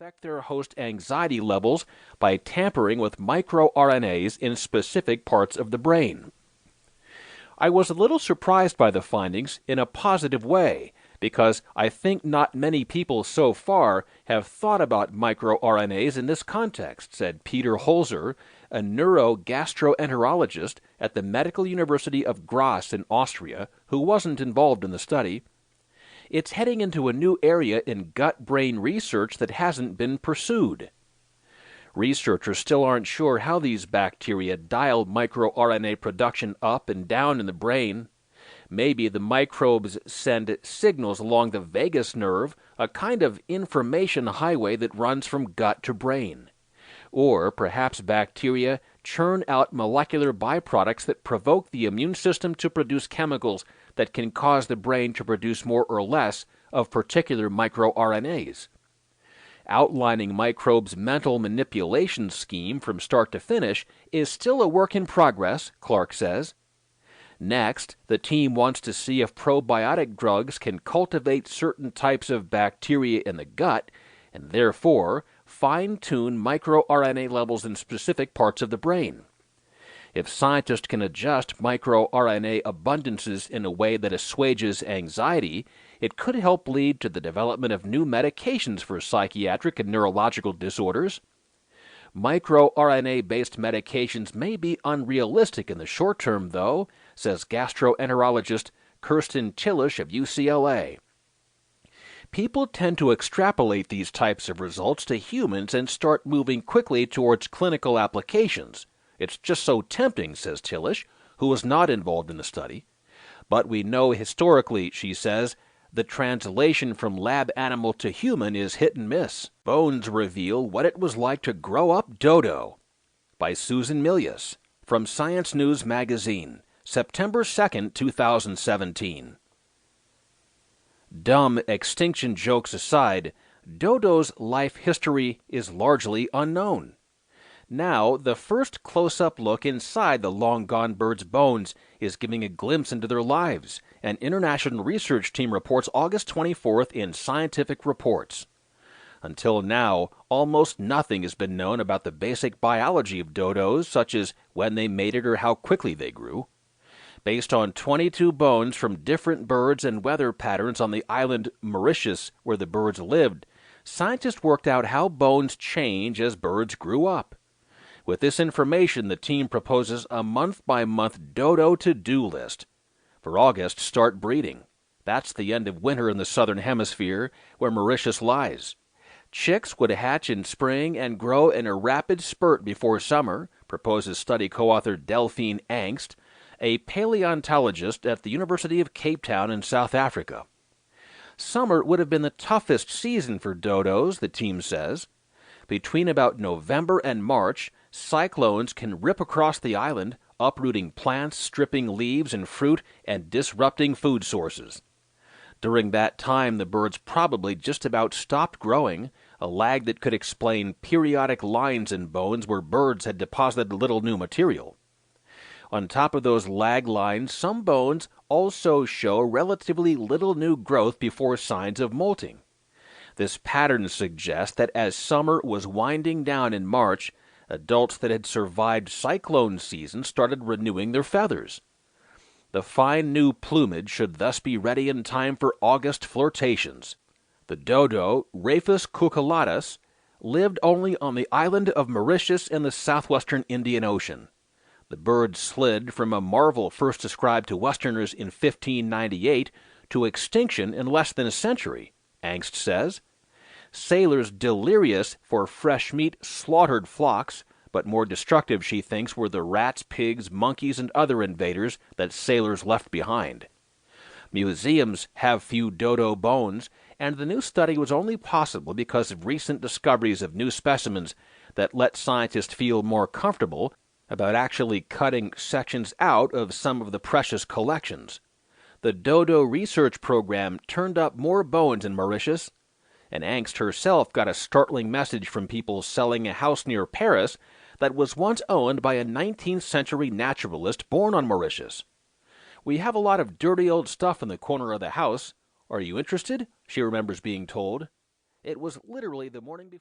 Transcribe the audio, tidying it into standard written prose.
affect their host anxiety levels by tampering with microRNAs in specific parts of the brain. I was a little surprised by the findings in a positive way, because I think not many people so far have thought about microRNAs in this context, said Peter Holzer, a neurogastroenterologist at the Medical University of Graz in Austria, who wasn't involved in the study. It's heading into a new area in gut-brain research that hasn't been pursued. Researchers still aren't sure how these bacteria dial microRNA production up and down in the brain. Maybe the microbes send signals along the vagus nerve, a kind of information highway that runs from gut to brain. Or perhaps bacteria churn out molecular byproducts that provoke the immune system to produce chemicals that can cause the brain to produce more or less of particular microRNAs. Outlining microbes' mental manipulation scheme from start to finish is still a work in progress, Clark says. Next, the team wants to see if probiotic drugs can cultivate certain types of bacteria in the gut and therefore fine-tune microRNA levels in specific parts of the brain. If scientists can adjust microRNA abundances in a way that assuages anxiety, it could help lead to the development of new medications for psychiatric and neurological disorders. MicroRNA-based medications may be unrealistic in the short term, though, says gastroenterologist Kirsten Tillish of UCLA. People tend to extrapolate these types of results to humans and start moving quickly towards clinical applications. It's just so tempting, says Tillish, who was not involved in the study. But we know historically, she says, the translation from lab animal to human is hit and miss. Bones reveal what it was like to grow up Dodo. By Susan Milius, from Science News Magazine, September 2, 2017. Dumb extinction jokes aside, Dodo's life history is largely unknown. Now, the first close-up look inside the long-gone bird's bones is giving a glimpse into their lives, an international research team reports August 24th in Scientific Reports. Until now, almost nothing has been known about the basic biology of dodos, such as when they mated or how quickly they grew. Based on 22 bones from different birds and weather patterns on the island Mauritius where the birds lived, scientists worked out how bones change as birds grew up. With this information, the team proposes a month-by-month dodo to-do list. For August, start breeding. That's the end of winter in the southern hemisphere, where Mauritius lies. Chicks would hatch in spring and grow in a rapid spurt before summer, proposes study co-author Delphine Angst, a paleontologist at the University of Cape Town in South Africa. Summer would have been the toughest season for dodos, the team says. Between about November and March, cyclones can rip across the island, uprooting plants, stripping leaves and fruit, and disrupting food sources. During that time, the birds probably just about stopped growing, a lag that could explain periodic lines in bones where birds had deposited little new material. On top of those lag lines, some bones also show relatively little new growth before signs of molting. This pattern suggests that as summer was winding down in March, adults that had survived cyclone season started renewing their feathers. The fine new plumage should thus be ready in time for August flirtations. The dodo, Rhapis cucullatus, lived only on the island of Mauritius in the southwestern Indian Ocean. The bird slid from a marvel first described to Westerners in 1598 to extinction in less than a century, Angst says. Sailors delirious for fresh meat slaughtered flocks, but more destructive, she thinks, were the rats, pigs, monkeys, and other invaders that sailors left behind. Museums have few dodo bones, and the new study was only possible because of recent discoveries of new specimens that let scientists feel more comfortable about actually cutting sections out of some of the precious collections. The dodo research program turned up more bones in Mauritius, and Angst herself got a startling message from people selling a house near Paris that was once owned by a 19th century naturalist born on Mauritius. "We have a lot of dirty old stuff in the corner of the house. Are you interested?" she remembers being told. It was literally the morning before.